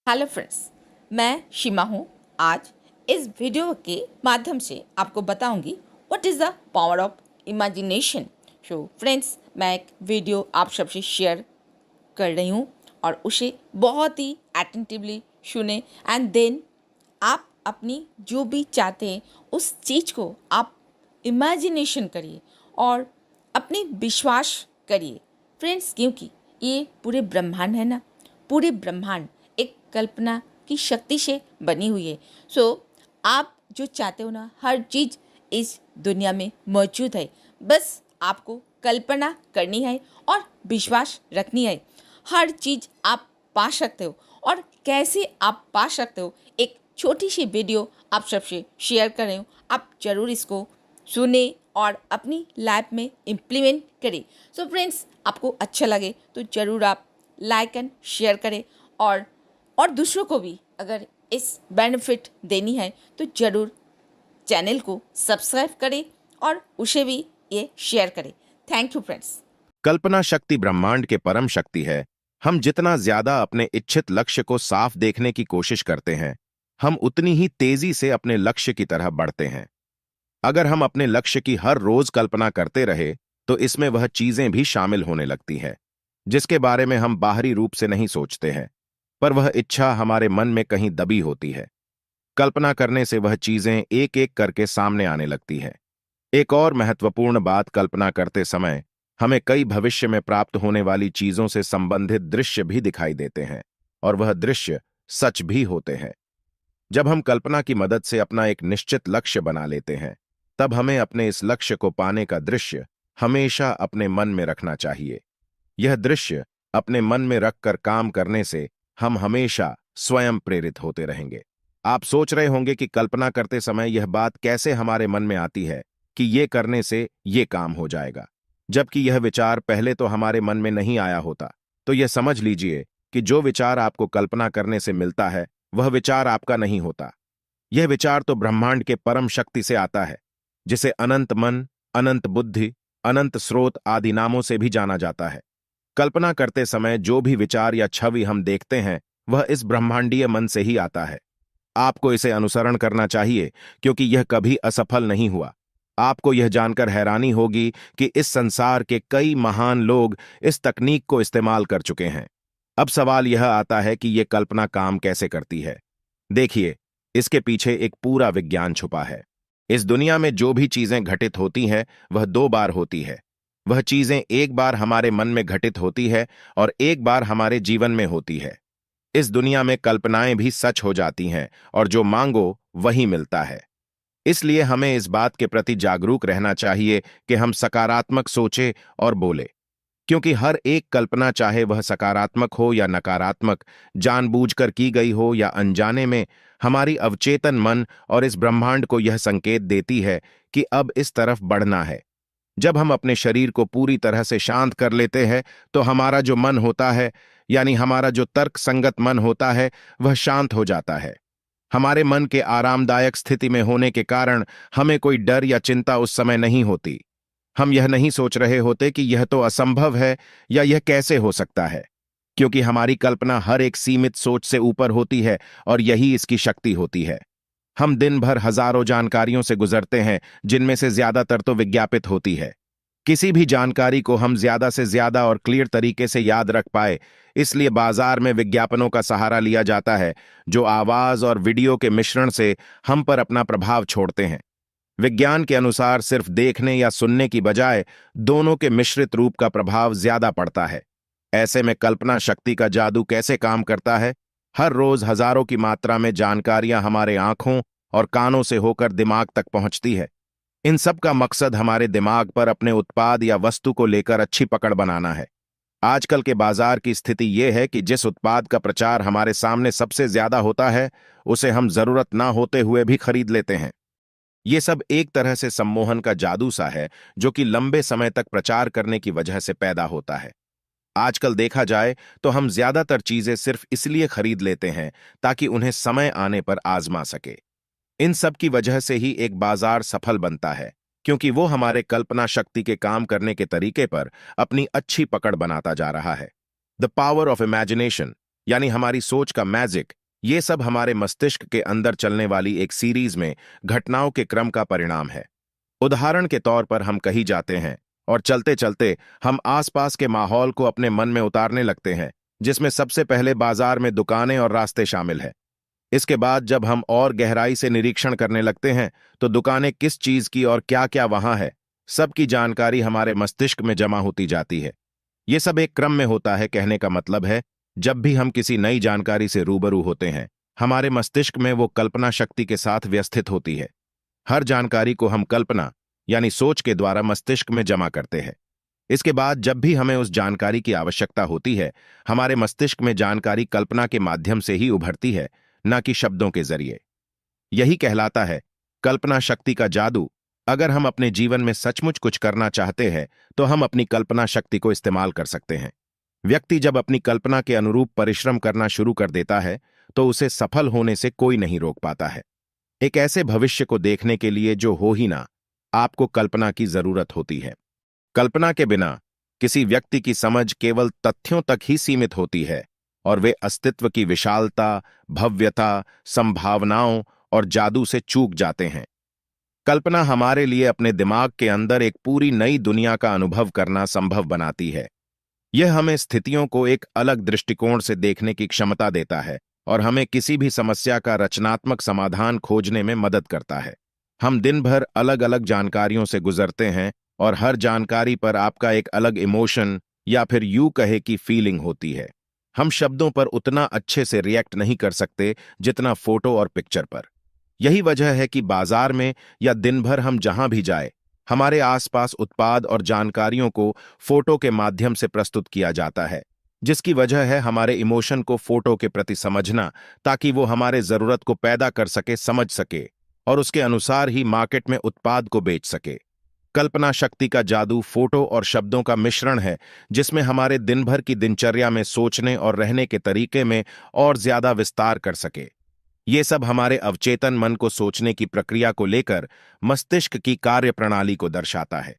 Hello friends, मैं शिमा हूँ। आज इस वीडियो के माध्यम से आपको बताऊंगी what is the power of imagination. So friends, मैं एक वीडियो आप सबसे शेयर कर रही हूँ और उसे बहुत ही अटेंटिवली सुने एंड देन आप अपनी जो भी चाहते हैं उस चीज़ को आप इमेजिनेशन करिए और अपनी विश्वास करिए फ्रेंड्स, क्योंकि ये पूरे ब्रह्मांड है ना, पूरे ब्रह्मांड एक कल्पना की शक्ति से बनी हुई है। सो आप जो चाहते हो ना, हर चीज़ इस दुनिया में मौजूद है। बस आपको कल्पना करनी है और विश्वास रखनी है। हर चीज़ आप पा सकते हो। और कैसे आप पा सकते हो, एक छोटी सी वीडियो आप सबसे शेयर कर रही हूँ। आप ज़रूर इसको सुने और अपनी लाइफ में इम्प्लीमेंट करें। सो फ्रेंड्स, आपको अच्छा लगे तो ज़रूर आप लाइक एंड शेयर करें और दूसरों को भी अगर इस बेनिफिट देनी है तो ज़रूर चैनल को सब्सक्राइब करें और उसे भी ये शेयर करें। Thank you friends. कल्पना शक्ति ब्रह्मांड के परम शक्ति है। हम जितना ज्यादा अपने इच्छित लक्ष्य को साफ देखने की कोशिश करते हैं, हम उतनी ही तेजी से अपने लक्ष्य की तरह बढ़ते हैं। अगर हम अपने लक्ष्य की हर रोज कल्पना करते रहे, तो इसमें वह चीजें भी शामिल होने लगती हैं, जिसके बारे में हम बाहरी रूप से नहीं सोचते हैं, पर वह इच्छा हमारे मन में कहीं दबी होती है। कल्पना करने से वह चीजें एक एक करके सामने आने लगती है। एक और महत्वपूर्ण बात, कल्पना करते समय हमें कई भविष्य में प्राप्त होने वाली चीजों से संबंधित दृश्य भी दिखाई देते हैं, और वह दृश्य सच भी होते हैं। जब हम कल्पना की मदद से अपना एक निश्चित लक्ष्य बना लेते हैं, तब हमें अपने इस लक्ष्य को पाने का दृश्य हमेशा अपने मन में रखना चाहिए। यह दृश्य अपने मन में रखकर काम करने से हम हमेशा स्वयं प्रेरित होते रहेंगे। आप सोच रहे होंगे कि कल्पना करते समय यह बात कैसे हमारे मन में आती है कि ये करने से ये काम हो जाएगा, जबकि यह विचार पहले तो हमारे मन में नहीं आया होता। तो यह समझ लीजिए कि जो विचार आपको कल्पना करने से मिलता है, वह विचार आपका नहीं होता। यह विचार तो ब्रह्मांड के परम शक्ति से आता है, जिसे अनंत मन, अनंत बुद्धि, अनंत स्रोत आदि नामों से भी जाना जाता है। कल्पना करते समय जो भी विचार या छवि हम देखते हैं, वह इस ब्रह्मांडीय मन से ही आता है। आपको इसे अनुसरण करना चाहिए, क्योंकि यह कभी असफल नहीं हुआ। आपको यह जानकर हैरानी होगी कि इस संसार के कई महान लोग इस तकनीक को इस्तेमाल कर चुके हैं। अब सवाल यह आता है कि यह कल्पना काम कैसे करती है। देखिए, इसके पीछे एक पूरा विज्ञान छुपा है। इस दुनिया में जो भी चीजें घटित होती हैं, वह दो बार होती है। वह चीजें एक बार हमारे मन में घटित होती है और एक बार हमारे जीवन में होती है। इस दुनिया में कल्पनाएं भी सच हो जाती हैं, और जो मांगो वही मिलता है। इसलिए हमें इस बात के प्रति जागरूक रहना चाहिए कि हम सकारात्मक सोचें और बोले, क्योंकि हर एक कल्पना, चाहे वह सकारात्मक हो या नकारात्मक, जानबूझकर की गई हो या अनजाने में, हमारी अवचेतन मन और इस ब्रह्मांड को यह संकेत देती है कि अब इस तरफ बढ़ना है। जब हम अपने शरीर को पूरी तरह से शांत कर लेते हैं, तो हमारा जो मन होता है, यानी हमारा जो तर्क संगत मन होता है, वह शांत हो जाता है। हमारे मन के आरामदायक स्थिति में होने के कारण हमें कोई डर या चिंता उस समय नहीं होती। हम यह नहीं सोच रहे होते कि यह तो असंभव है या यह कैसे हो सकता है, क्योंकि हमारी कल्पना हर एक सीमित सोच से ऊपर होती है, और यही इसकी शक्ति होती है। हम दिन भर हजारों जानकारियों से गुजरते हैं, जिनमें से ज्यादातर तो विज्ञापित होती है। किसी भी जानकारी को हम ज्यादा से ज्यादा और क्लियर तरीके से याद रख पाए, इसलिए बाजार में विज्ञापनों का सहारा लिया जाता है, जो आवाज और वीडियो के मिश्रण से हम पर अपना प्रभाव छोड़ते हैं। विज्ञान के अनुसार सिर्फ देखने या सुनने की बजाय दोनों के मिश्रित रूप का प्रभाव ज्यादा पड़ता है। ऐसे में कल्पना शक्ति का जादू कैसे काम करता है? हर रोज हजारों की मात्रा में जानकारियां हमारे आंखों और कानों से होकर दिमाग तक पहुंचती है। इन सब का मकसद हमारे दिमाग पर अपने उत्पाद या वस्तु को लेकर अच्छी पकड़ बनाना है। आजकल के बाजार की स्थिति यह है कि जिस उत्पाद का प्रचार हमारे सामने सबसे ज्यादा होता है, उसे हम जरूरत ना होते हुए भी खरीद लेते हैं। ये सब एक तरह से सम्मोहन का जादू सा है, जो कि लंबे समय तक प्रचार करने की वजह से पैदा होता है। आजकल देखा जाए तो हम ज्यादातर चीजें सिर्फ इसलिए खरीद लेते हैं ताकि उन्हें समय आने पर आजमा सके। इन सब की वजह से ही एक बाजार सफल बनता है, क्योंकि वो हमारे कल्पना शक्ति के काम करने के तरीके पर अपनी अच्छी पकड़ बनाता जा रहा है। The power of imagination. यानी हमारी सोच का मैजिक, ये सब हमारे मस्तिष्क के अंदर चलने वाली एक सीरीज में घटनाओं के क्रम का परिणाम है। उदाहरण के तौर पर हम कहीं जाते हैं और चलते चलते हम आसपास के माहौल को अपने मन में उतारने लगते हैं, जिसमें सबसे पहले बाजार में दुकानें और रास्ते शामिल हैं। इसके बाद जब हम और गहराई से निरीक्षण करने लगते हैं तो दुकानें किस चीज की और क्या क्या वहां है, सबकी जानकारी हमारे मस्तिष्क में जमा होती जाती है। ये सब एक क्रम में होता है। कहने का मतलब है, जब भी हम किसी नई जानकारी से रूबरू होते हैं, हमारे मस्तिष्क में वो कल्पना शक्ति के साथ व्यवस्थित होती है। हर जानकारी को हम कल्पना यानी सोच के द्वारा मस्तिष्क में जमा करते हैं। इसके बाद जब भी हमें उस जानकारी की आवश्यकता होती है, हमारे मस्तिष्क में जानकारी कल्पना के माध्यम से ही उभरती है, न कि शब्दों के जरिए। यही कहलाता है कल्पना शक्ति का जादू। अगर हम अपने जीवन में सचमुच कुछ करना चाहते हैं तो हम अपनी कल्पना शक्ति को इस्तेमाल कर सकते हैं। व्यक्ति जब अपनी कल्पना के अनुरूप परिश्रम करना शुरू कर देता है तो उसे सफल होने से कोई नहीं रोक पाता है। एक ऐसे भविष्य को देखने के लिए जो हो ही ना, आपको कल्पना की जरूरत होती है। कल्पना के बिना किसी व्यक्ति की समझ केवल तथ्यों तक ही सीमित होती है और वे अस्तित्व की विशालता, भव्यता, संभावनाओं और जादू से चूक जाते हैं। कल्पना हमारे लिए अपने दिमाग के अंदर एक पूरी नई दुनिया का अनुभव करना संभव बनाती है। यह हमें स्थितियों को एक अलग दृष्टिकोण से देखने की क्षमता देता है और हमें किसी भी समस्या का रचनात्मक समाधान खोजने में मदद करता है। हम दिन भर अलग अलग जानकारियों से गुजरते हैं और हर जानकारी पर आपका एक अलग इमोशन या फिर यूं कहे कि फीलिंग होती है। हम शब्दों पर उतना अच्छे से रिएक्ट नहीं कर सकते जितना फोटो और पिक्चर पर। यही वजह है कि बाजार में या दिन भर हम जहां भी जाए, हमारे आसपास उत्पाद और जानकारियों को फोटो के माध्यम से प्रस्तुत किया जाता है, जिसकी वजह है हमारे इमोशन को फोटो के प्रति समझना, ताकि वो हमारे जरूरत को पैदा कर सके, समझ सके और उसके अनुसार ही मार्केट में उत्पाद को बेच सके। कल्पना शक्ति का जादू फोटो और शब्दों का मिश्रण है, जिसमें हमारे दिन भर की दिनचर्या में सोचने और रहने के तरीके में और ज्यादा विस्तार कर सके। ये सब हमारे अवचेतन मन को सोचने की प्रक्रिया को लेकर मस्तिष्क की कार्यप्रणाली को दर्शाता है।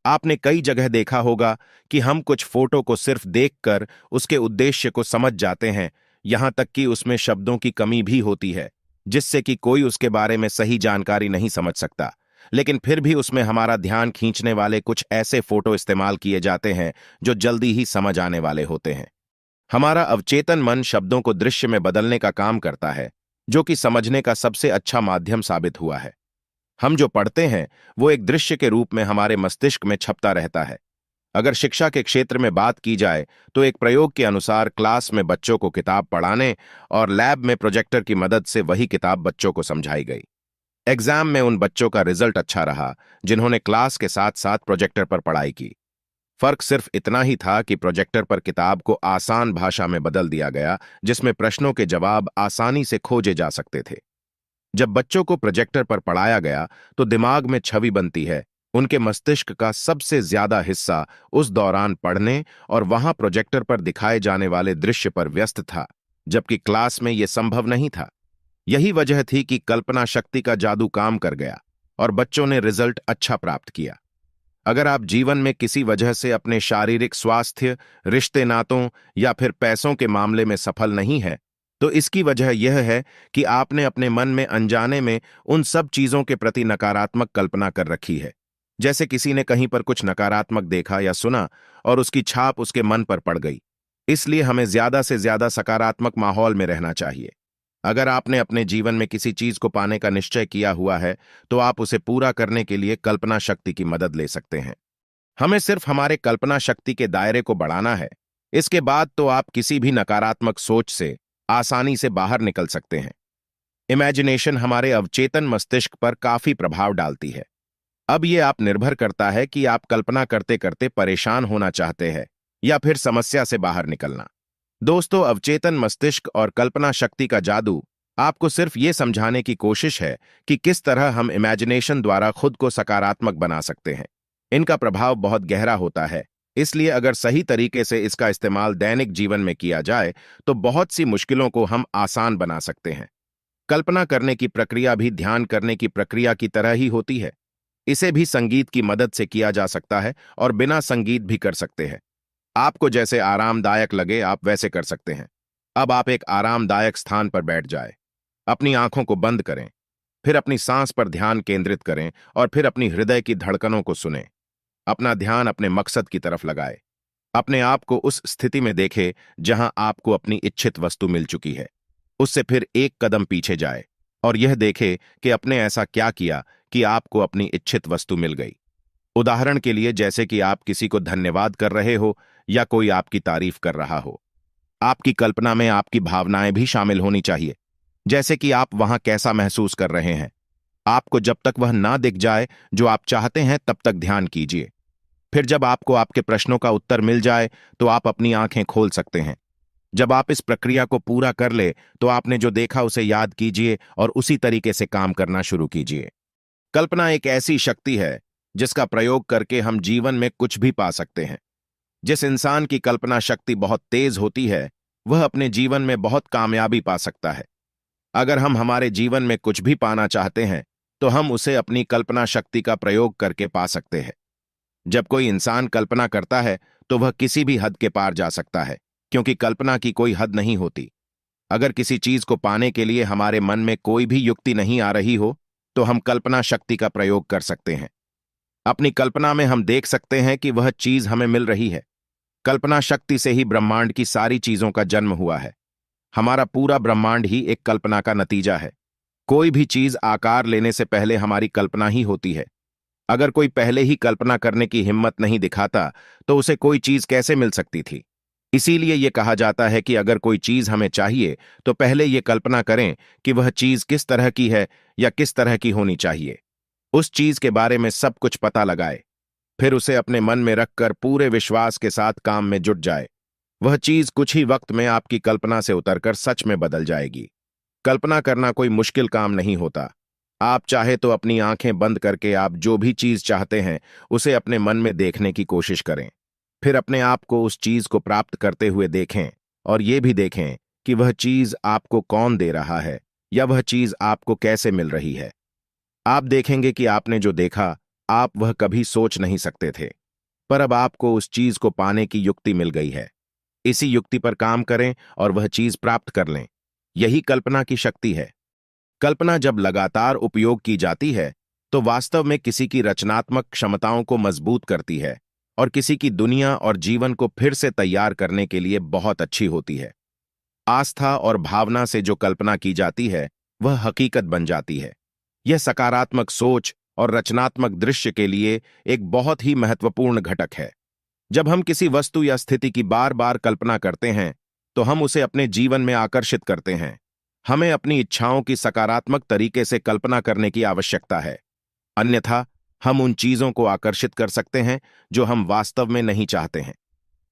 आपने कई जगह देखा होगा कि हम कुछ फोटो को सिर्फ देखकर उसके उद्देश्य को समझ जाते हैं, यहां तक कि उसमें शब्दों की कमी भी होती है, जिससे कि कोई उसके बारे में सही जानकारी नहीं समझ सकता। लेकिन फिर भी उसमें हमारा ध्यान खींचने वाले कुछ ऐसे फोटो इस्तेमाल किए जाते हैं जो जल्दी ही समझ आने वाले होते हैं। हमारा अवचेतन मन शब्दों को दृश्य में बदलने का काम करता है, जो कि समझने का सबसे अच्छा माध्यम साबित हुआ है। हम जो पढ़ते हैं वो एक दृश्य के रूप में हमारे मस्तिष्क में छपता रहता है। अगर शिक्षा के क्षेत्र में बात की जाए तो एक प्रयोग के अनुसार क्लास में बच्चों को किताब पढ़ाने और लैब में प्रोजेक्टर की मदद से वही किताब बच्चों को समझाई गई। एग्जाम में उन बच्चों का रिजल्ट अच्छा रहा जिन्होंने क्लास के साथ साथ प्रोजेक्टर पर पढ़ाई की। फर्क सिर्फ इतना ही था कि प्रोजेक्टर पर किताब को आसान भाषा में बदल दिया गया, जिसमें प्रश्नों के जवाब आसानी से खोजे जा सकते थे। जब बच्चों को प्रोजेक्टर पर पढ़ाया गया तो दिमाग में छवि बनती है। उनके मस्तिष्क का सबसे ज्यादा हिस्सा उस दौरान पढ़ने और वहां प्रोजेक्टर पर दिखाए जाने वाले दृश्य पर व्यस्त था, जबकि क्लास में यह संभव नहीं था। यही वजह थी कि कल्पना शक्ति का जादू काम कर गया और बच्चों ने रिजल्ट अच्छा प्राप्त किया। अगर आप जीवन में किसी वजह से अपने शारीरिक स्वास्थ्य, रिश्ते नातों या फिर पैसों के मामले में सफल नहीं है, तो इसकी वजह यह है कि आपने अपने मन में अनजाने में उन सब चीजों के प्रति नकारात्मक कल्पना कर रखी है। जैसे किसी ने कहीं पर कुछ नकारात्मक देखा या सुना और उसकी छाप उसके मन पर पड़ गई। इसलिए हमें ज्यादा से ज्यादा सकारात्मक माहौल में रहना चाहिए। अगर आपने अपने जीवन में किसी चीज को पाने का निश्चय किया हुआ है तो आप उसे पूरा करने के लिए कल्पना शक्ति की मदद ले सकते हैं। हमें सिर्फ हमारे कल्पना शक्ति के दायरे को बढ़ाना है। इसके बाद तो आप किसी भी नकारात्मक सोच से आसानी से बाहर निकल सकते हैं। इमेजिनेशन हमारे अवचेतन मस्तिष्क पर काफी प्रभाव डालती है। अब यह आप निर्भर करता है कि आप कल्पना करते करते परेशान होना चाहते हैं या फिर समस्या से बाहर निकलना। दोस्तों, अवचेतन मस्तिष्क और कल्पना शक्ति का जादू आपको सिर्फ ये समझाने की कोशिश है कि किस तरह हम इमेजिनेशन द्वारा खुद को सकारात्मक बना सकते हैं। इनका प्रभाव बहुत गहरा होता है, इसलिए अगर सही तरीके से इसका इस्तेमाल दैनिक जीवन में किया जाए तो बहुत सी मुश्किलों को हम आसान बना सकते हैं। कल्पना करने की प्रक्रिया भी ध्यान करने की प्रक्रिया की तरह ही होती है। इसे भी संगीत की मदद से किया जा सकता है और बिना संगीत भी कर सकते हैं। आपको जैसे आरामदायक लगे आप वैसे कर सकते हैं। अब आप एक आरामदायक स्थान पर बैठ जाए। अपनी आंखों को बंद करें, फिर अपनी सांस पर ध्यान केंद्रित करें और फिर अपनी हृदय की धड़कनों को सुनें। अपना ध्यान अपने मकसद की तरफ लगाए। अपने आप को उस स्थिति में देखें जहां आपको अपनी इच्छित वस्तु मिल चुकी है। उससे फिर एक कदम पीछे जाए और यह देखें कि आपने ऐसा क्या किया कि आपको अपनी इच्छित वस्तु मिल गई। उदाहरण के लिए, जैसे कि आप किसी को धन्यवाद कर रहे हो या कोई आपकी तारीफ कर रहा हो। आपकी कल्पना में आपकी भावनाएं भी शामिल होनी चाहिए, जैसे कि आप वहां कैसा महसूस कर रहे हैं। आपको जब तक वह ना दिख जाए जो आप चाहते हैं तब तक ध्यान कीजिए। फिर जब आपको आपके प्रश्नों का उत्तर मिल जाए तो आप अपनी आंखें खोल सकते हैं। जब आप इस प्रक्रिया को पूरा कर ले तो आपने जो देखा उसे याद कीजिए और उसी तरीके से काम करना शुरू कीजिए। कल्पना एक ऐसी शक्ति है जिसका प्रयोग करके हम जीवन में कुछ भी पा सकते हैं। जिस इंसान की कल्पना शक्ति बहुत तेज होती है वह अपने जीवन में बहुत कामयाबी पा सकता है। अगर हम हमारे जीवन में कुछ भी पाना चाहते हैं तो हम उसे अपनी कल्पना शक्ति का प्रयोग करके पा सकते हैं। जब कोई इंसान कल्पना करता है तो वह किसी भी हद के पार जा सकता है, क्योंकि कल्पना की कोई हद नहीं होती। अगर किसी चीज को पाने के लिए हमारे मन में कोई भी युक्ति नहीं आ रही हो तो हम कल्पना शक्ति का प्रयोग कर सकते हैं। अपनी कल्पना में हम देख सकते हैं कि वह चीज हमें मिल रही है। कल्पना शक्ति से ही ब्रह्मांड की सारी चीजों का जन्म हुआ है। हमारा पूरा ब्रह्मांड ही एक कल्पना का नतीजा है। कोई भी चीज आकार लेने से पहले हमारी कल्पना ही होती है। अगर कोई पहले ही कल्पना करने की हिम्मत नहीं दिखाता तो उसे कोई चीज कैसे मिल सकती थी। इसीलिए यह कहा जाता है कि अगर कोई चीज हमें चाहिए तो पहले यह कल्पना करें कि वह चीज किस तरह की है या किस तरह की होनी चाहिए। उस चीज के बारे में सब कुछ पता लगाए, फिर उसे अपने मन में रखकर पूरे विश्वास के साथ काम में जुट जाए। वह चीज कुछ ही वक्त में आपकी कल्पना से उतरकर सच में बदल जाएगी। कल्पना करना कोई मुश्किल काम नहीं होता। आप चाहे तो अपनी आंखें बंद करके आप जो भी चीज चाहते हैं उसे अपने मन में देखने की कोशिश करें। फिर अपने आप को उस चीज को प्राप्त करते हुए देखें और ये भी देखें कि वह चीज आपको कौन दे रहा है या वह चीज आपको कैसे मिल रही है। आप देखेंगे कि आपने जो देखा आप वह कभी सोच नहीं सकते थे, पर अब आपको उस चीज को पाने की युक्ति मिल गई है। इसी युक्ति पर काम करें और वह चीज प्राप्त कर लें। यही कल्पना की शक्ति है। कल्पना जब लगातार उपयोग की जाती है तो वास्तव में किसी की रचनात्मक क्षमताओं को मजबूत करती है और किसी की दुनिया और जीवन को फिर से तैयार करने के लिए बहुत अच्छी होती है। आस्था और भावना से जो कल्पना की जाती है वह हकीकत बन जाती है। यह सकारात्मक सोच और रचनात्मक दृश्य के लिए एक बहुत ही महत्वपूर्ण घटक है। जब हम किसी वस्तु या स्थिति की बार बार कल्पना करते हैं तो हम उसे अपने जीवन में आकर्षित करते हैं। हमें अपनी इच्छाओं की सकारात्मक तरीके से कल्पना करने की आवश्यकता है, अन्यथा हम उन चीजों को आकर्षित कर सकते हैं जो हम वास्तव में नहीं चाहते हैं।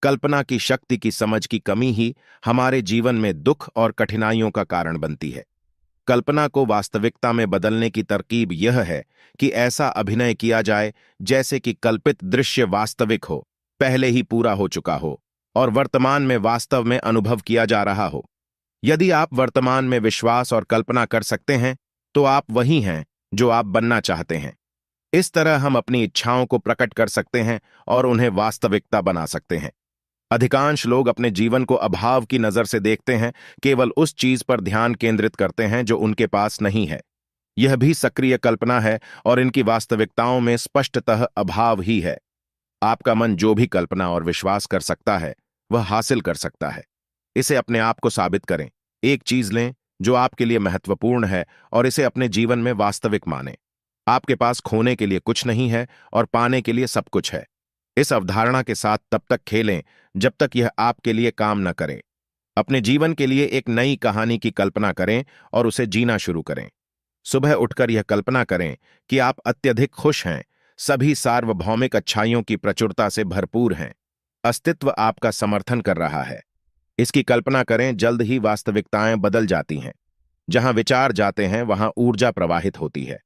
कल्पना की शक्ति की समझ की कमी ही हमारे जीवन में दुख और कठिनाइयों का कारण बनती है। कल्पना को वास्तविकता में बदलने की तरकीब यह है कि ऐसा अभिनय किया जाए जैसे कि कल्पित दृश्य वास्तविक हो, पहले ही पूरा हो चुका हो और वर्तमान में वास्तव में अनुभव किया जा रहा हो। यदि आप वर्तमान में विश्वास और कल्पना कर सकते हैं तो आप वही हैं जो आप बनना चाहते हैं। इस तरह हम अपनी इच्छाओं को प्रकट कर सकते हैं और उन्हें वास्तविकता बना सकते हैं। अधिकांश लोग अपने जीवन को अभाव की नजर से देखते हैं, केवल उस चीज पर ध्यान केंद्रित करते हैं जो उनके पास नहीं है। यह भी सक्रिय कल्पना है और इनकी वास्तविकताओं में स्पष्टतः अभाव ही है। आपका मन जो भी कल्पना और विश्वास कर सकता है वह हासिल कर सकता है। इसे अपने आप को साबित करें। एक चीज लें जो आपके लिए महत्वपूर्ण है और इसे अपने जीवन में वास्तविक मानें। आपके पास खोने के लिए कुछ नहीं है और पाने के लिए सब कुछ है। इस अवधारणा के साथ तब तक खेलें जब तक यह आपके लिए काम न करे। अपने जीवन के लिए एक नई कहानी की कल्पना करें और उसे जीना शुरू करें। सुबह उठकर यह कल्पना करें कि आप अत्यधिक खुश हैं, सभी सार्वभौमिक अच्छाइयों की प्रचुरता से भरपूर हैं, अस्तित्व आपका समर्थन कर रहा है। इसकी कल्पना करें, जल्द ही वास्तविकताएं बदल जाती हैं। जहां विचार जाते हैं वहां ऊर्जा प्रवाहित होती है।